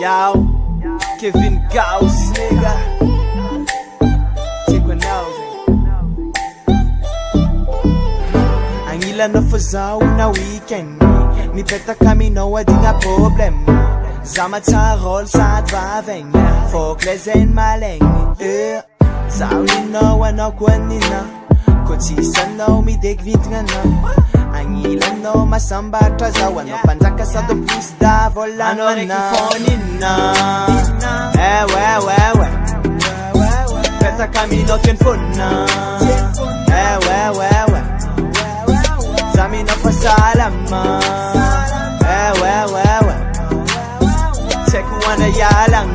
Yo, Kevin Gauss, nigga. Take one now. Ang ilan na fazaw na weekend Nipeta kami no adinga problem Zamat sa roll sa advaveng Folklesen maleng Saunin no ano kwanina Kotsisan no mideg vintnga na Ang ilan no masamba trazawan No panzaka sa doplis da volan Ano rekifonin na we Peta kami no telephone na we Zami na pasalama we Teku wana yalang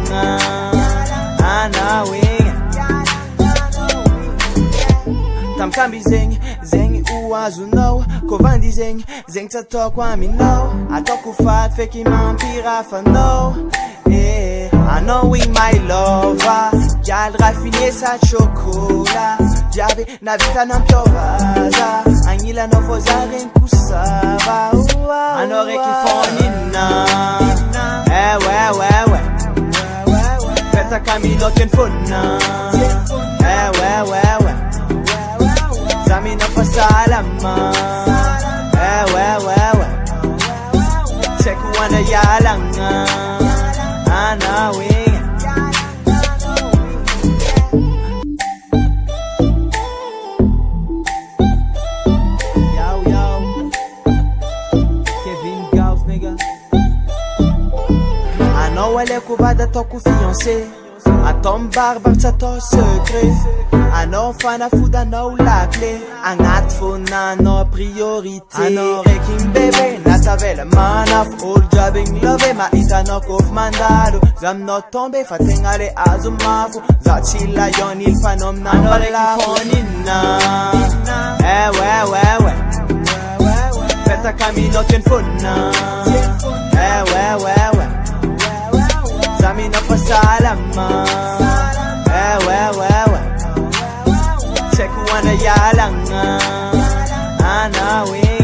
anawing Tamkambi zeng uazu no Kovandi zeng tato kwa mi no Atoku fat feki mampira fa no I know we my lover Gal raffiné sa chocolat Diave na vita non piovaza Anila no fozaren kusava Ano rekifonin na we Peta Camilo telephone na we Zami na pasalama we Teku wana yalang anawing Yo Kevin Gauss, nigga. Ano wale kubada to ku fiancé Atom barbar sa to secret Ano fana fuda no la clé Angat fona no priorité Ano reking bebe Natavela manaf All jabbing love Ma ita no kof mandado Zam no tombe Fatengale azumafu Zachila yon il fanom na Ano rekifonin na we Peta Camilo telephone na we Zami na pasalama we Teku wana yalang anawing